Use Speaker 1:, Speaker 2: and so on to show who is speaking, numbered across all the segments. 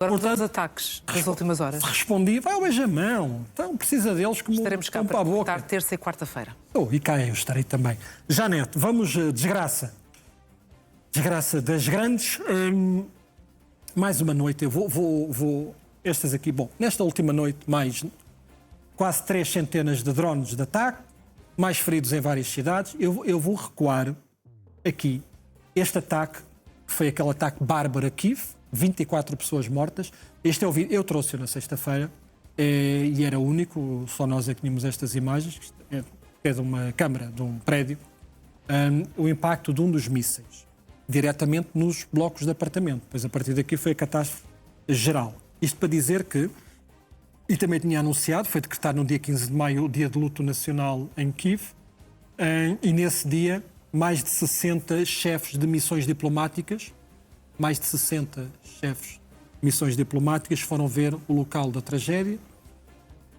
Speaker 1: Agora,
Speaker 2: Portanto,
Speaker 1: os ataques das últimas horas.
Speaker 2: Respondi, vai ao beijamão. Então, precisa deles como
Speaker 1: Estaremos cá
Speaker 2: para a
Speaker 1: para
Speaker 2: boca.
Speaker 1: votar terça e quarta-feira.
Speaker 2: E cá eu estarei também. Janete, vamos, desgraça. Desgraça das grandes. Mais uma noite, eu vou. Estas aqui, bom, nesta última noite, mais quase 3 centenas de drones de ataque, mais feridos em várias cidades. Eu vou recuar aqui este ataque, que foi aquele ataque bárbaro a Kiev, 24 pessoas mortas. Este é o vídeo, eu trouxe-o na sexta-feira e era único, só nós é que tínhamos estas imagens, que é de uma câmara, de um prédio, o impacto de um dos mísseis, diretamente nos blocos de apartamento. Pois a partir daqui foi a catástrofe geral. Isto para dizer que, e também tinha anunciado, foi decretado no dia 15 de maio o dia de luto nacional em Kiev, e nesse dia mais de 60 chefes de missões diplomáticas, foram ver o local da tragédia,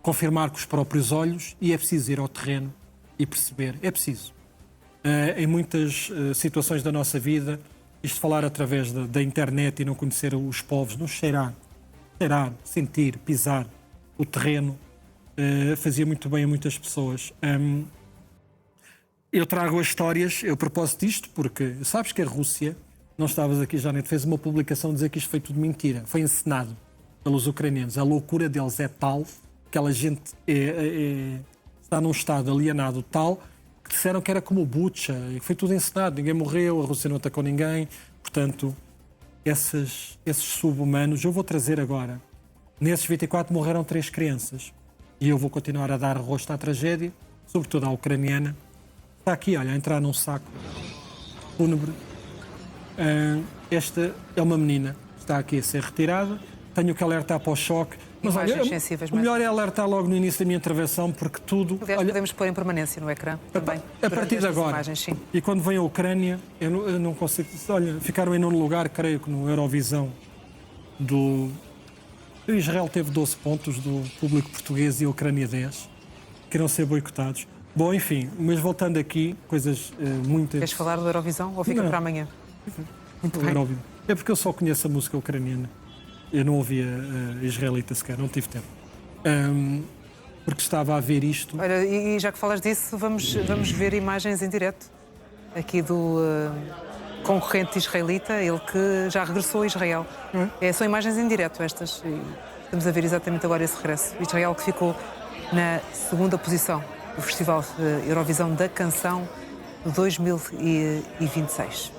Speaker 2: confirmar com os próprios olhos, e é preciso ir ao terreno e perceber. É preciso. Em muitas situações da nossa vida, isto falar através da internet e não conhecer os povos, não cheirar, sentir, pisar o terreno, fazia muito bem a muitas pessoas. Eu trago as histórias, eu propósito disto, porque sabes que a Rússia, não estavas aqui, Janete, fez uma publicação a dizer que isto foi tudo mentira, foi encenado pelos ucranianos. A loucura deles é tal, aquela gente está num estado alienado tal, que disseram que era como o Bucha, e que foi tudo encenado, ninguém morreu, a Rússia não atacou ninguém. Portanto, esses sub-humanos, eu vou trazer agora. Nesses 24 morreram 3 crianças. E eu vou continuar a dar rosto à tragédia, sobretudo à ucraniana. Está aqui, olha, a entrar num saco fúnebre. Esta é uma menina, está aqui a ser retirada. Tenho que alertar para o choque. Mas olha, o melhor é alertar logo no início da minha intervenção, porque tudo...
Speaker 1: Aliás,
Speaker 2: olha,
Speaker 1: podemos pôr em permanência no ecrã também.
Speaker 2: a partir de agora.
Speaker 1: Imagens, sim.
Speaker 2: E quando vem a Ucrânia, eu não consigo... Olha, ficaram em 9º lugar, creio que no Eurovisão do... Israel teve 12 pontos do público português e a Ucrânia 10. Queriam ser boicotados. Bom, enfim, mas voltando aqui, coisas muito...
Speaker 1: Queres falar do Eurovisão ou fica para amanhã? Muito bem.
Speaker 2: É porque eu só conheço a música ucraniana. Eu não ouvia israelita sequer, não tive tempo. Porque estava a ver isto.
Speaker 1: Olha, e já que falas disso, vamos ver imagens em direto aqui do concorrente israelita, ele que já regressou a Israel. São imagens em direto estas. E estamos a ver exatamente agora esse regresso. Israel que ficou na 2ª posição do Festival Eurovisão da Canção de 2026.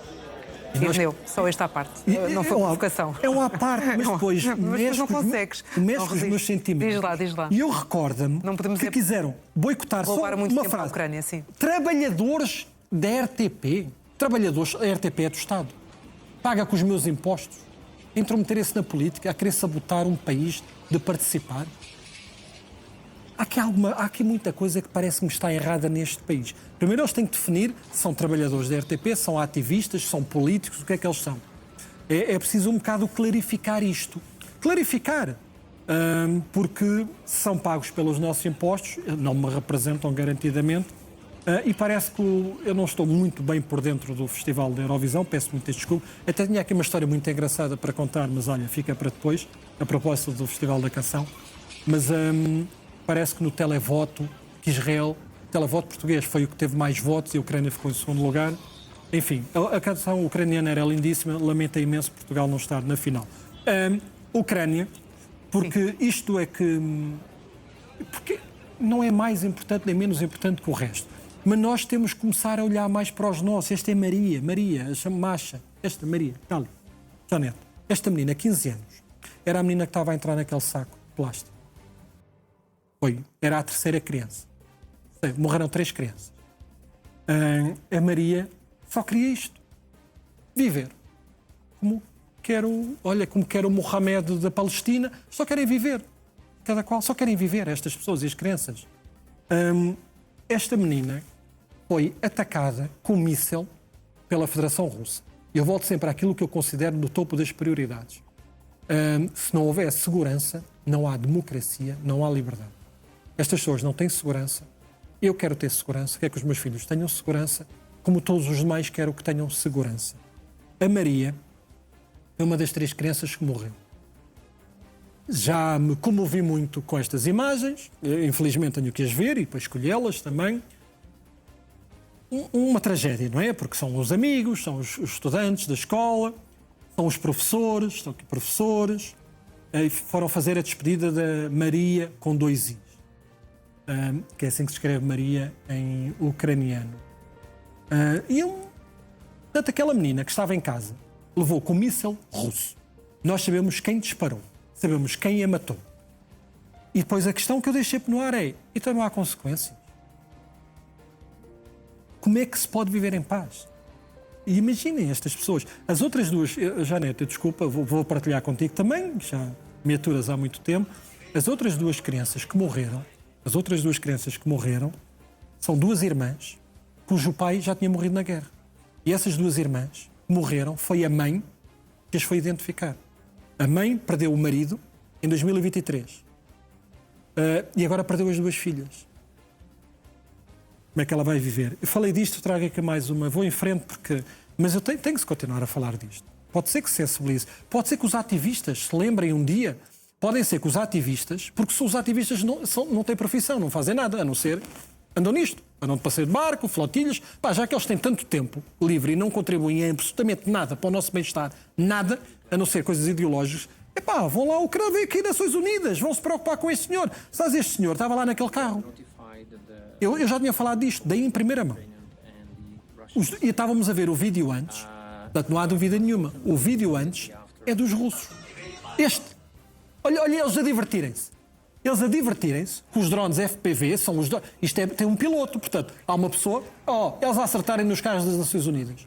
Speaker 1: Entendeu? Só esta parte. Não foi provocação.
Speaker 2: É uma parte, mas depois
Speaker 1: mas não consegues.
Speaker 2: Mexe com os meus sentimentos.
Speaker 1: Diz lá.
Speaker 2: E eu recordo-me que quiseram boicotar só uma frase.
Speaker 1: Ucrânia, sim.
Speaker 2: Trabalhadores da RTP. Trabalhadores, a RTP é do Estado. Paga com os meus impostos. Intrometer-se na política, a querer sabotar um país de participar. Há aqui muita coisa que parece-me está errada neste país. Primeiro eles têm que definir se são trabalhadores da RTP, são ativistas, são políticos, o que é que eles são. É preciso um bocado clarificar isto. Clarificar, porque são pagos pelos nossos impostos, não me representam garantidamente, e parece que eu não estou muito bem por dentro do Festival da Eurovisão, peço muitas desculpas. Até tinha aqui uma história muito engraçada para contar, mas olha, fica para depois, a propósito do Festival da Canção. Mas... parece que no televoto, que Israel, o televoto português foi o que teve mais votos e a Ucrânia ficou em 2º lugar. Enfim, a canção ucraniana era lindíssima, lamenta imenso Portugal não estar na final. Ucrânia, porque isto é que... Porque não é mais importante nem menos importante que o resto. Mas nós temos que começar a olhar mais para os nossos. Esta é Maria, chama Masha. Esta Maria, está ali. Janete, esta menina, 15 anos, era a menina que estava a entrar naquele saco de plástico. Era a 3ª criança. Morreram 3 crianças. A Maria só queria isto. Viver. Como quer o Mohamed da Palestina, só querem viver. Cada qual só querem viver, estas pessoas e as crianças. Esta menina foi atacada com um míssil pela Federação Russa. Eu volto sempre àquilo que eu considero no topo das prioridades. Se não houver segurança, não há democracia, não há liberdade. Estas pessoas não têm segurança. Eu quero ter segurança, quero que os meus filhos tenham segurança, como todos os demais quero que tenham segurança. A Maria é uma das 3 crianças que morreu. Já me comovi muito com estas imagens. Infelizmente tenho que as ver e depois escolhê-las também. Uma tragédia, não é? Porque são os amigos, são os estudantes da escola, são os professores, estão aqui professores, foram fazer a despedida da Maria com 2 i's, que é assim que se escreve Maria em ucraniano. Portanto, aquela menina que estava em casa levou com um míssil russo. Nós sabemos quem disparou, sabemos quem a matou. E depois a questão que eu deixei no ar é, então não há consequências? Como é que se pode viver em paz? E imaginem estas pessoas. As outras duas, Janete, desculpa, vou partilhar contigo também, já me aturas há muito tempo. As outras duas crianças que morreram, são 2 irmãs cujo pai já tinha morrido na guerra. E essas 2 irmãs que morreram, foi a mãe que as foi identificar. A mãe perdeu o marido em 2023. E agora perdeu as 2 filhas. Como é que ela vai viver? Eu falei disto, trago aqui mais uma. Vou em frente porque... Mas eu tenho que se continuar a falar disto. Pode ser que se sensibilize. Pode ser que os ativistas se lembrem um dia. Podem ser que os ativistas... Porque se os ativistas não têm profissão, não fazem nada, a não ser... Andam nisto. Andam de passeio de barco, flotilhas. Já que eles têm tanto tempo livre e não contribuem em absolutamente nada para o nosso bem-estar, nada, a não ser coisas ideológicas, vão lá ver aqui Nações Unidas, vão se preocupar com este senhor. Sabes, este senhor estava lá naquele carro. Eu já tinha falado disto, daí em primeira mão. E estávamos a ver o vídeo antes, portanto não há dúvida nenhuma, o vídeo antes é dos russos. Olha eles a divertirem-se. Com os drones FPV, tem um piloto, portanto, há uma pessoa, eles a acertarem nos carros das Nações Unidas.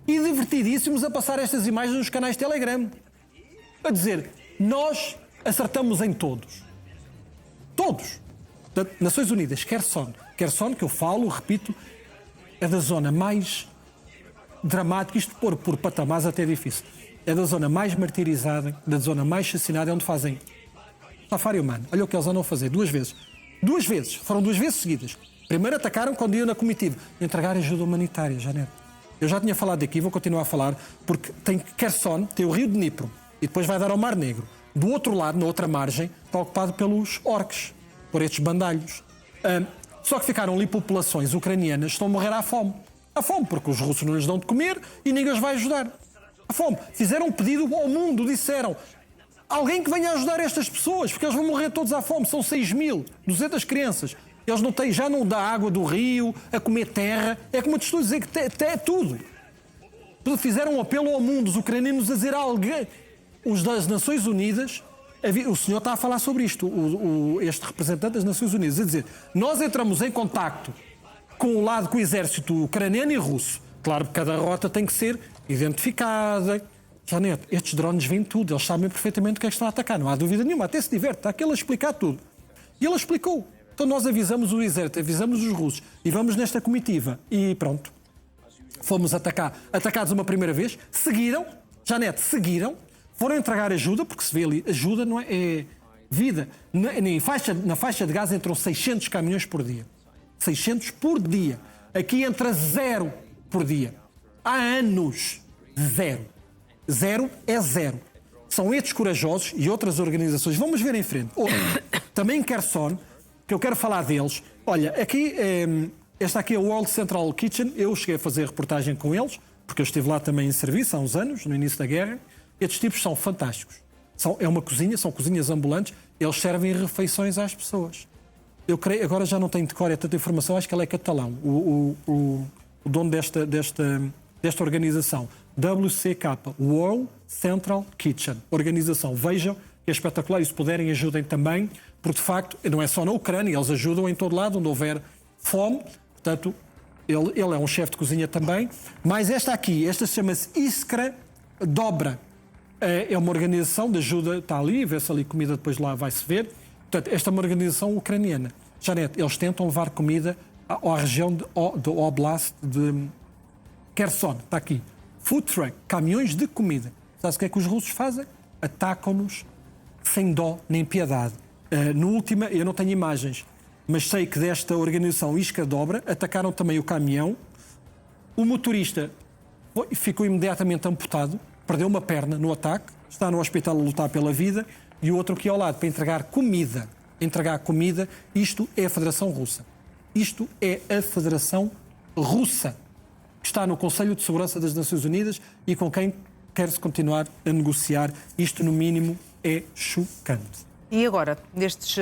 Speaker 2: E divertidíssimos a passar estas imagens nos canais Telegram. A dizer, nós acertamos em todos. Todos. Portanto, Nações Unidas, Kherson, que eu falo, repito, é da zona mais dramática, isto por patamares até é difícil, é da zona mais martirizada, da zona mais assassinada, é onde fazem safari humano. Olha o que eles andam a fazer, 2 vezes. 2 vezes, foram 2 vezes seguidas. Primeiro atacaram quando iam na comitiva, entregar ajuda humanitária, Janete. Eu já tinha falado daqui, vou continuar a falar, porque tem Kherson, tem o rio de Dnipro, e depois vai dar ao Mar Negro. Do outro lado, na outra margem, está ocupado pelos orques, por estes bandalhos. Só que ficaram ali populações ucranianas que estão a morrer à fome. À fome, porque os russos não lhes dão de comer e ninguém os vai ajudar. À fome. Fizeram um pedido ao mundo, disseram, alguém que venha ajudar estas pessoas, porque eles vão morrer todos à fome. São 6.200 crianças. Eles já não dá água do rio, a comer terra. É como eu te estou a dizer, que é tudo. Fizeram um apelo ao mundo, os ucranianos, a dizer a alguém. Os das Nações Unidas... O senhor está a falar sobre isto, este representante das Nações Unidas, a dizer, nós entramos em contacto com o exército ucraniano e russo. Claro que cada rota tem que ser identificada. Janete, estes drones veem tudo, eles sabem perfeitamente o que é que estão a atacar, não há dúvida nenhuma, até se diverte, está aqui ele a explicar tudo. E ele explicou. Então nós avisamos o exército, avisamos os russos e vamos nesta comitiva. E pronto, fomos atacados uma primeira vez, seguiram, foram entregar ajuda, porque se vê ali, ajuda não é vida. Na faixa de Gaza entram 600 caminhões por dia. 600 por dia. Aqui entra 0 por dia. Há anos, 0. 0 é 0. São estes corajosos e outras organizações. Vamos ver em frente. Também Kherson, que eu quero falar deles. Olha, aqui, esta aqui é o World Central Kitchen. Eu cheguei a fazer reportagem com eles, porque eu estive lá também em serviço há uns anos, no início da guerra. Estes tipos são fantásticos. É uma cozinha, são cozinhas ambulantes, eles servem refeições às pessoas. Eu creio, agora já não tenho de cor, é tanta informação, acho que ele é catalão, o dono desta organização. WCK, World Central Kitchen, organização. Vejam, é espetacular, e se puderem ajudem também, porque de facto não é só na Ucrânia, eles ajudam em todo lado, onde houver fome, portanto, ele é um chefe de cozinha também. Mas esta chama-se Iskra Dobra. É uma organização de ajuda, está ali, vê-se ali comida, depois lá vai-se ver. Portanto, esta é uma organização ucraniana. Janete, eles tentam levar comida à região do Oblast de Kherson, está aqui. Food truck, caminhões de comida. Sabe o que é que os russos fazem? Atacam-nos sem dó nem piedade. No último, eu não tenho imagens, mas sei que desta organização Iskra Dobra atacaram também o caminhão. O motorista ficou imediatamente amputado, perdeu uma perna no ataque, está no hospital a lutar pela vida. e o outro aqui ao lado para entregar comida. Entregar comida, isto é a Federação Russa. Isto é a Federação Russa, que está no Conselho de Segurança das Nações Unidas e com quem quer-se continuar a negociar. Isto, no mínimo, é chocante.
Speaker 1: E agora, nestes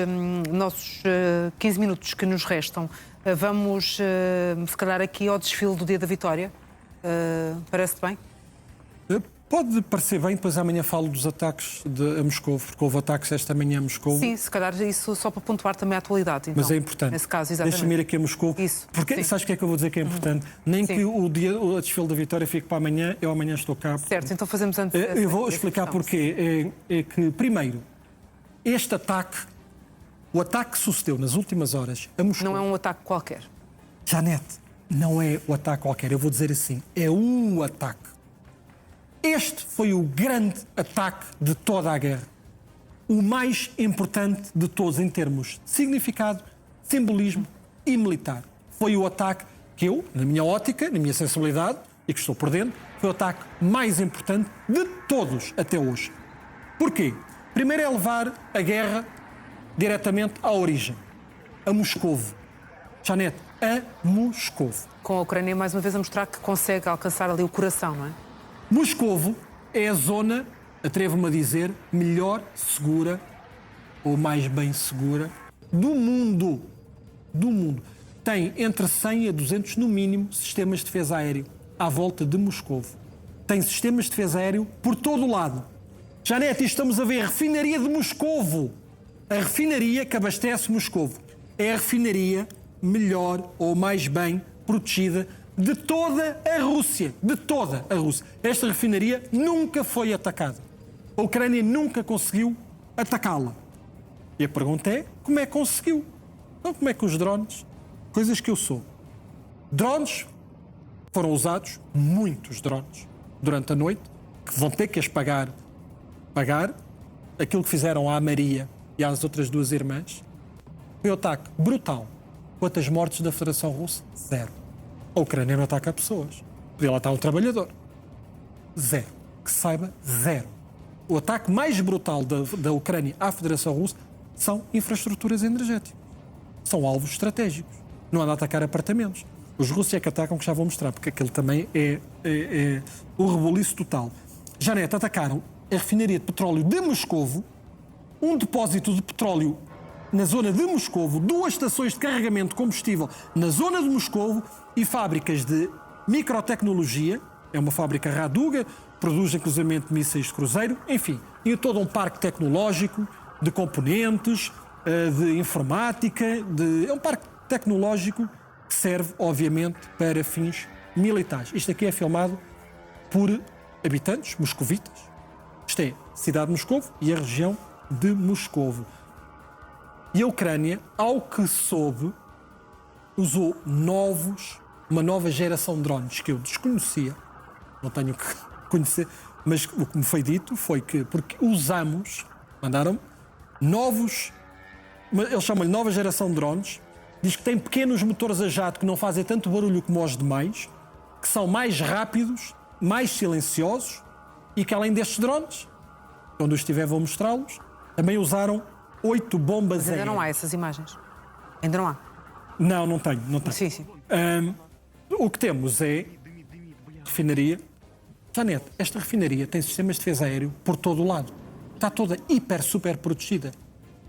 Speaker 1: nossos 15 minutos que nos restam, vamos, se calhar, aqui ao desfile do Dia da Vitória. Parece-te bem?
Speaker 2: Pode parecer bem, depois amanhã falo dos ataques a Moscou, porque houve ataques esta manhã a Moscou.
Speaker 1: Sim, se calhar isso só para pontuar também a atualidade. Então,
Speaker 2: mas é importante.
Speaker 1: Nesse caso, exatamente.
Speaker 2: Deixa-me ir aqui a Moscou.
Speaker 1: Isso.
Speaker 2: Porque,
Speaker 1: sim.
Speaker 2: sabes o que é que eu vou dizer que é importante? Nem
Speaker 1: Sim.
Speaker 2: que o desfile da Vitória fique para amanhã, eu amanhã estou cá.
Speaker 1: Certo, então fazemos antes.
Speaker 2: Eu vou explicar porquê. É que, primeiro, este ataque, o ataque que sucedeu nas últimas horas a Moscou...
Speaker 1: Não é um ataque qualquer.
Speaker 2: Janete, não é o ataque qualquer, eu vou dizer assim, é o ataque. Este foi o grande ataque de toda a guerra. O mais importante de todos em termos de significado, simbolismo e militar. Foi o ataque que eu, na minha ótica, na minha sensibilidade, e que estou por dentro, foi o ataque mais importante de todos até hoje. Porquê? Primeiro é levar a guerra diretamente à origem, a Moscovo. Janete, a Moscovo.
Speaker 1: Com a Ucrânia, mais uma vez, a mostrar que consegue alcançar ali o coração, não é?
Speaker 2: Moscovo é a zona, atrevo-me a dizer, melhor segura ou mais bem segura do mundo. Do mundo. Tem entre 100 a 200, no mínimo, sistemas de defesa aéreo à volta de Moscovo. Tem sistemas de defesa aéreo por todo o lado. Janete, estamos a ver a refinaria de Moscovo. A refinaria que abastece Moscovo. É a refinaria melhor ou mais bem protegida de toda a Rússia. De toda a Rússia. Esta refinaria nunca foi atacada. A Ucrânia nunca conseguiu atacá-la. E a pergunta é, como é que conseguiu? Então, como é que os drones, coisas que eu sou, drones foram usados, muitos drones, durante a noite, que vão ter que as pagar aquilo que fizeram à Maria e às outras duas irmãs. Foi um ataque brutal. Quantas mortes da Federação Russa? 0. A Ucrânia não ataca pessoas. Podia lá estar um trabalhador. 0. Que saiba, 0. O ataque mais brutal da Ucrânia à Federação Russa são infraestruturas energéticas. São alvos estratégicos. Não anda a atacar apartamentos. Os russos é que atacam, que já vou mostrar, porque aquele também é o rebuliço total. Janete, atacaram a refinaria de petróleo de Moscovo, um depósito de petróleo na zona de Moscovo, 2 estações de carregamento de combustível na zona de Moscovo e fábricas de microtecnologia. É uma fábrica Raduga, produz inclusivamente mísseis de cruzeiro, enfim, e todo um parque tecnológico de componentes, de informática, é um parque tecnológico que serve, obviamente, para fins militares. Isto aqui é filmado por habitantes moscovitas. Isto é a cidade de Moscovo e a região de Moscovo. E a Ucrânia, ao que soube, usou uma nova geração de drones que eu desconhecia, não tenho que conhecer, mas o que me foi dito foi que, porque mandaram novos, eles chamam-lhe nova geração de drones, diz que tem pequenos motores a jato que não fazem tanto barulho como os demais, que são mais rápidos, mais silenciosos e que, além destes drones, quando eu estiver vou mostrá-los, também usaram 8 bombas aéreas.
Speaker 1: Ainda não há essas imagens? Ainda não há?
Speaker 2: Não tenho.
Speaker 1: Sim, sim.
Speaker 2: O que temos é refinaria. Janete, esta refinaria tem sistemas de defesa aéreo por todo o lado. Está toda super protegida.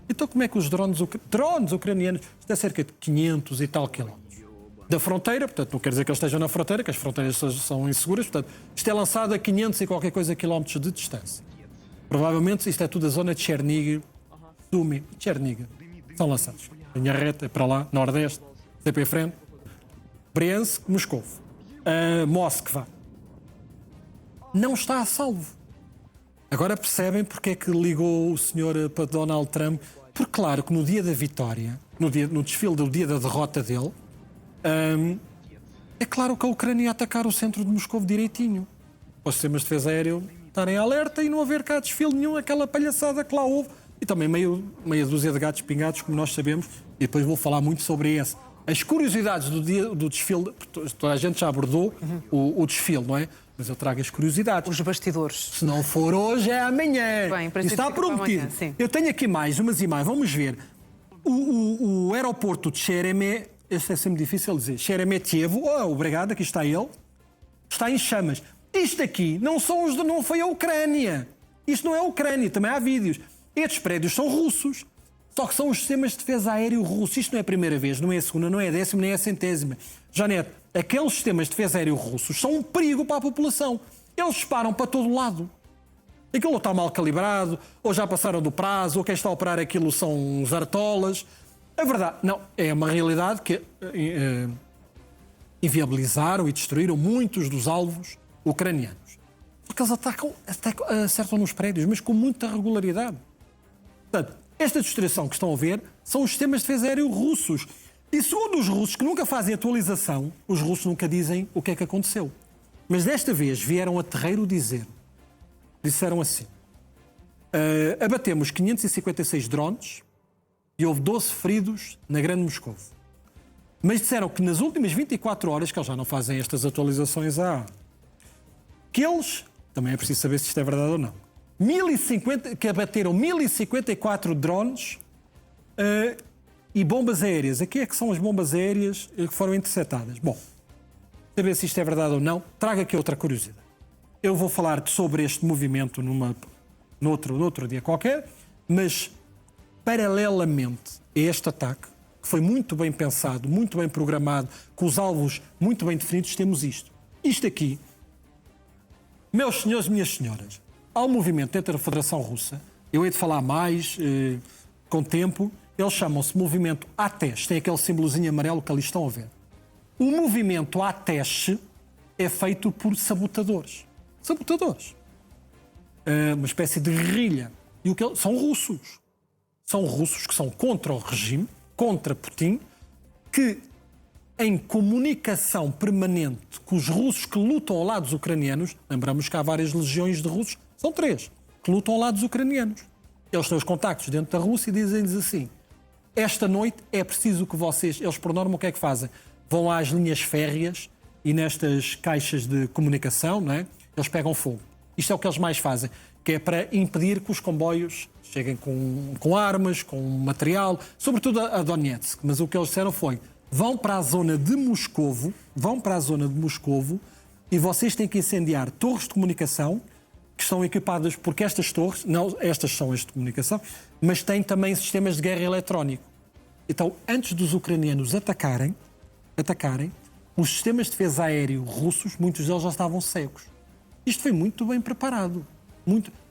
Speaker 2: Então como é que os drones ucranianos, isto é cerca de 500 e tal quilómetros da fronteira, portanto não quer dizer que eles estejam na fronteira, que as fronteiras são inseguras, portanto isto é lançado a 500 e qualquer coisa quilómetros de distância. Provavelmente isto é tudo a zona de Chernihiv, Sumy, Chernihiv, são lançados. Linha reta, para lá, Nordeste, sempre em frente, Briansk, Moscou, Moskva. Não está a salvo. Agora percebem porque é que ligou o senhor para Donald Trump? Porque claro que no dia da vitória, no desfile do dia da derrota dele, é claro que a Ucrânia ia atacar o centro de Moscou direitinho. Os sistemas de defesa aéreo estarem alerta e não haver cá desfile nenhum, aquela palhaçada que lá houve. E também meia dúzia de gatos pingados, como nós sabemos, e depois vou falar muito sobre esse. As curiosidades do dia do desfile, toda a gente já abordou o desfile, não é? Mas eu trago as curiosidades.
Speaker 1: Os bastidores.
Speaker 2: Se não for hoje, é amanhã.
Speaker 1: Bem,
Speaker 2: Isso está prometido.
Speaker 1: Amanhã,
Speaker 2: eu tenho aqui mais umas imagens. Vamos ver. O aeroporto de Sheremetyevo, este é sempre difícil dizer, Sheremetyevo, obrigado, aqui está ele, está em chamas. Isto aqui não foi a Ucrânia. Isto não é a Ucrânia, também há vídeos. Estes prédios são russos. Só que são os sistemas de defesa aéreo russos. Isto não é a primeira vez, não é a segunda, não é a 10ª, nem é a 100ª. Janete, aqueles sistemas de defesa aéreo russos são um perigo para a população. Eles disparam para todo lado. Aquilo está mal calibrado, ou já passaram do prazo, ou quem está a operar aquilo são os artolas. A verdade, não, é uma realidade que inviabilizaram e destruíram muitos dos alvos ucranianos. Porque eles acertam nos prédios, mas com muita regularidade. Portanto, esta destruição que estão a ver são os sistemas de defesa aéreo russos. E segundo os russos, que nunca fazem atualização, os russos nunca dizem o que é que aconteceu. Mas desta vez vieram a terreiro disseram assim, abatemos 556 drones e houve 12 feridos na Grande Moscou. Mas disseram que nas últimas 24 horas, que eles já não fazem estas atualizações que eles, também é preciso saber se isto é verdade ou não, que abateram 1054 drones e bombas aéreas. Aqui é que são as bombas aéreas que foram interceptadas. Bom, saber se isto é verdade ou não, traga aqui outra curiosidade. Eu vou falar sobre este movimento no outro dia qualquer, mas paralelamente a este ataque, que foi muito bem pensado, muito bem programado, com os alvos muito bem definidos, temos isto. Isto aqui, meus senhores e minhas senhoras, há um movimento dentro da Federação Russa, eu hei de falar mais com tempo, eles chamam-se Movimento ATESH, tem aquele símbolozinho amarelo que ali estão a ver. O movimento ATESH é feito por sabotadores. Sabotadores. Uma espécie de guerrilha. E o que são russos. São russos que são contra o regime, contra Putin, que em comunicação permanente com os russos que lutam ao lado dos ucranianos, lembramos que há várias legiões de russos, são 3, que lutam ao lado dos ucranianos. Eles têm os contactos dentro da Rússia e dizem-lhes assim, esta noite é preciso que vocês, eles por norma o que é que fazem? Vão às linhas férreas e nestas caixas de comunicação, não é? Eles pegam fogo. Isto é o que eles mais fazem, que é para impedir que os comboios cheguem com armas, com material, sobretudo a Donetsk. Mas o que eles disseram foi, vão para a zona de Moscovo e vocês têm que incendiar torres de comunicação que estão equipadas, porque estas torres, não, estas são as de comunicação, mas têm também sistemas de guerra eletrónico. Então, antes dos ucranianos atacarem, os sistemas de defesa aéreo russos, muitos deles já estavam cegos. Isto foi muito bem preparado.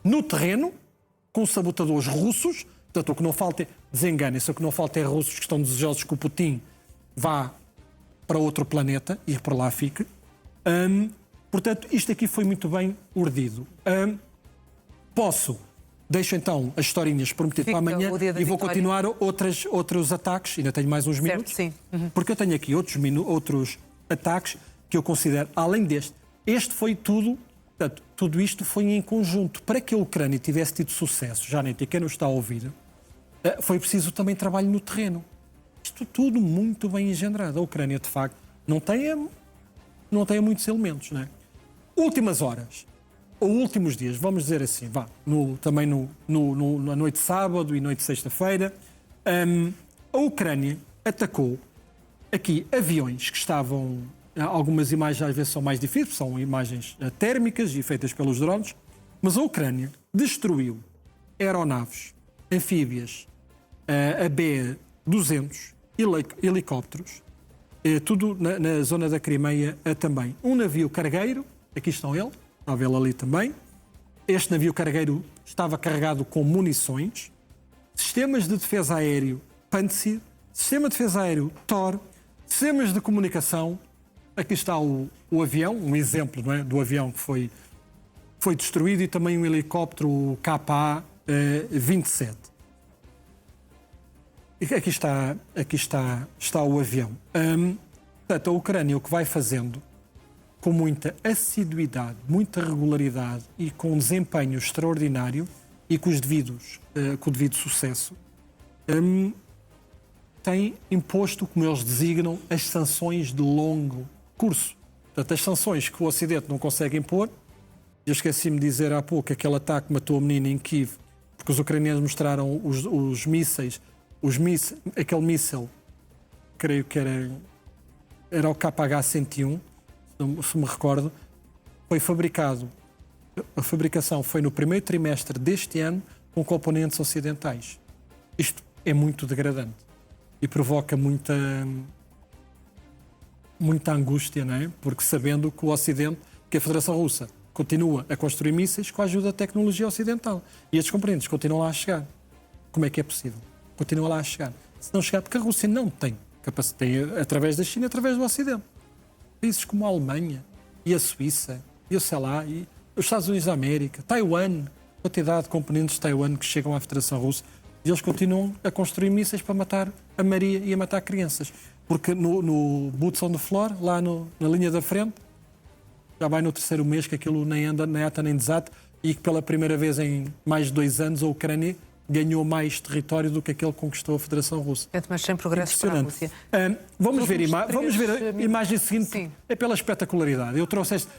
Speaker 2: No terreno, com sabotadores russos, portanto, o que não falta é, desenganem-se, o que não falta é russos que estão desejosos que o Putin vá para outro planeta e por lá fique. Portanto, isto aqui foi muito bem urdido. Deixo então as historinhas prometidas para amanhã e vou continuar outros ataques, ainda tenho mais uns minutos,
Speaker 1: sim.
Speaker 2: Porque eu tenho aqui outros ataques que eu considero, além deste, este foi tudo, portanto, tudo isto foi em conjunto. Para que a Ucrânia tivesse tido sucesso, Janete, e quem não está a ouvir, foi preciso também trabalho no terreno. Isto tudo muito bem engendrado. A Ucrânia, de facto, não tem muitos elementos, não é? Últimas horas, ou últimos dias, vamos dizer assim, também na noite de sábado e noite de sexta-feira, a Ucrânia atacou aqui aviões que estavam, algumas imagens às vezes são mais difíceis, são imagens térmicas e feitas pelos drones, mas a Ucrânia destruiu aeronaves, anfíbias, a B-200, helicópteros, tudo na zona da Crimeia também. Um navio cargueiro, aqui estão ele, está a vê-lo ali também. Este navio cargueiro estava carregado com munições, sistemas de defesa aéreo Pantsir, sistema de defesa aéreo Tor, sistemas de comunicação. Aqui está o avião, um exemplo, não é, do avião que foi destruído, e também um helicóptero KA-27. Aqui está o avião. Portanto, a Ucrânia o que vai fazendo, com muita assiduidade, muita regularidade e com um desempenho extraordinário e com o devido sucesso, tem imposto, como eles designam, as sanções de longo curso. Portanto, as sanções que o Ocidente não consegue impor, eu esqueci-me de dizer há pouco, aquele ataque matou a menina em Kiev, porque os ucranianos mostraram os mísseis, aquele míssil, creio que era o KH-101, se me recordo, foi fabricado, a fabricação foi no primeiro trimestre deste ano com componentes ocidentais. Isto é muito degradante e provoca muita angústia, não é? Porque sabendo que o Ocidente, que a Federação Russa continua a construir mísseis com a ajuda da tecnologia ocidental. E estes componentes continuam lá a chegar. Como é que é possível? Continuam lá a chegar. Se não chegar, porque a Rússia não tem capacidade, através da China, através do Ocidente. Países como a Alemanha e a Suíça, e eu sei lá, e os Estados Unidos da América, Taiwan, a quantidade de componentes de Taiwan que chegam à Federação Russa, e eles continuam a construir mísseis para matar a Maria e a matar crianças. Porque no Boots on the Floor, lá na linha da frente, já vai no terceiro mês que aquilo nem anda, nem ata, nem desata, e que pela primeira vez em mais de 2 anos a Ucrânia ganhou mais território do que aquele que conquistou a Federação Russa.
Speaker 1: Mas sem progresso para a Rússia.
Speaker 2: Vamos ver a imagem seguinte.
Speaker 1: Sim.
Speaker 2: É pela espetacularidade. Eu trouxe este.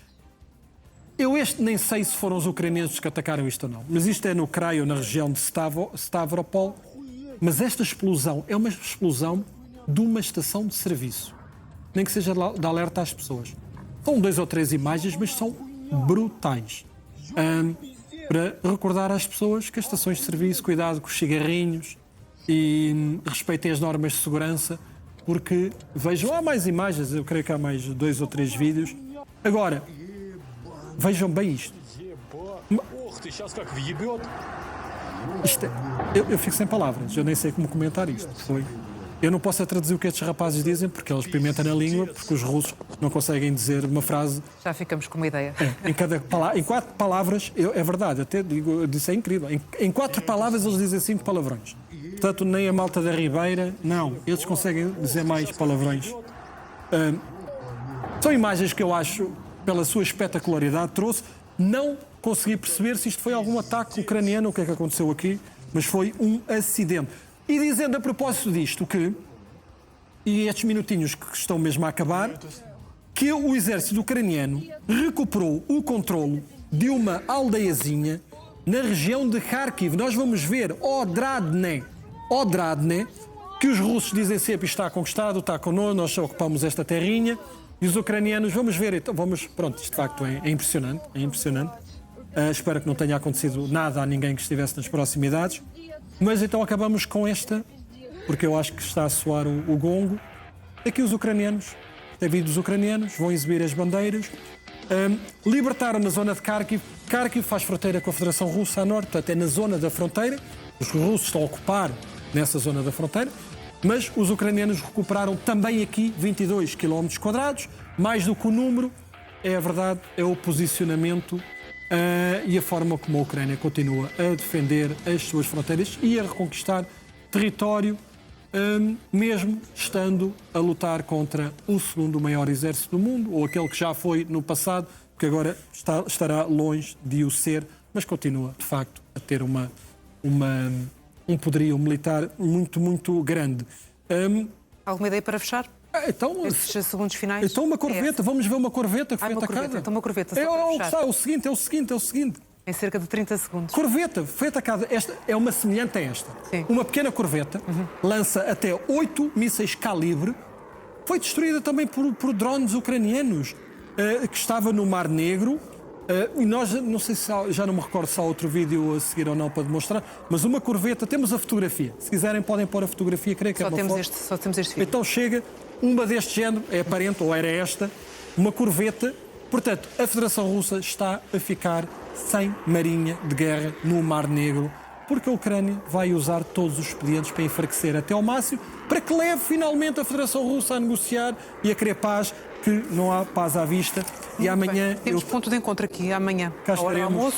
Speaker 2: Nem sei se foram os ucranianos que atacaram isto ou não, mas isto é no Kraio, na região de Stavropol. Mas esta explosão é uma explosão de uma estação de serviço. Nem que seja de alerta às pessoas. São 2 ou 3 imagens, mas são brutais. Para recordar às pessoas que as estações de serviço, cuidado com os cigarrinhos e respeitem as normas de segurança, porque vejam, há mais imagens, eu creio que há mais 2 ou 3 vídeos. Agora, vejam bem isto. Eu fico sem palavras, eu nem sei como comentar isto. Eu não posso traduzir o que estes rapazes dizem, porque eles pimentam na língua, porque os russos não conseguem dizer uma frase.
Speaker 1: Já ficamos com uma ideia.
Speaker 2: Em 4 palavras, é verdade, até digo, eu disse é incrível. Em 4 palavras eles dizem 5 palavrões. Portanto, nem a malta da Ribeira, não, eles conseguem dizer mais palavrões. São imagens que eu acho, pela sua espetacularidade, trouxe. Não consegui perceber se isto foi algum ataque ucraniano, o que é que aconteceu aqui, mas foi um acidente. E dizendo a propósito disto e estes minutinhos que estão mesmo a acabar, que o exército ucraniano recuperou o controlo de uma aldeiazinha na região de Kharkiv. Nós vamos ver Odradne, que os russos dizem sempre está conquistado, está connosco, nós ocupamos esta terrinha, e os ucranianos, vamos ver, então, pronto, isto de facto é impressionante, espero que não tenha acontecido nada a ninguém que estivesse nas proximidades. Mas então acabamos com esta, porque eu acho que está a soar o gongo. Aqui os ucranianos, os ucranianos, vão exibir as bandeiras. Libertaram na zona de Kharkiv. Kharkiv faz fronteira com a Federação Russa a norte, portanto é na zona da fronteira. Os russos estão a ocupar nessa zona da fronteira, mas os ucranianos recuperaram também aqui 22 km², mais do que o número, é a verdade, é o posicionamento e a forma como a Ucrânia continua a defender as suas fronteiras e a reconquistar território, mesmo estando a lutar contra o segundo maior exército do mundo, ou aquele que já foi no passado, que agora estará longe de o ser, mas continua, de facto, a ter um poderio militar muito, muito grande.
Speaker 1: Alguma ideia para fechar?
Speaker 2: Então,
Speaker 1: estes segundos finais?
Speaker 2: Então uma corveta, vamos ver uma corveta que foi atacada.
Speaker 1: Então uma corveta, só para fechar.
Speaker 2: É o seguinte.
Speaker 1: Em cerca de 30 segundos.
Speaker 2: Corveta foi atacada. Esta é uma semelhante a esta.
Speaker 1: Sim.
Speaker 2: Uma pequena corveta, lança até 8 mísseis calibre, foi destruída também por drones ucranianos, que estava no Mar Negro. E nós, não sei se já não me recordo se há outro vídeo a seguir ou não para demonstrar, mas uma corveta, temos a fotografia. Se quiserem podem pôr a fotografia, creio que
Speaker 1: só
Speaker 2: é uma
Speaker 1: temos
Speaker 2: foto.
Speaker 1: Só temos este vídeo.
Speaker 2: Então chega uma deste género, é aparente, ou era esta, uma corveta. Portanto, a Federação Russa está a ficar sem marinha de guerra no Mar Negro, porque a Ucrânia vai usar todos os expedientes para enfraquecer até ao máximo, para que leve finalmente a Federação Russa a negociar e a querer paz, que não há paz à vista. E amanhã...
Speaker 1: Temos ponto de encontro aqui, amanhã.
Speaker 2: Cá
Speaker 1: à hora do
Speaker 2: estaremos.
Speaker 1: almoço.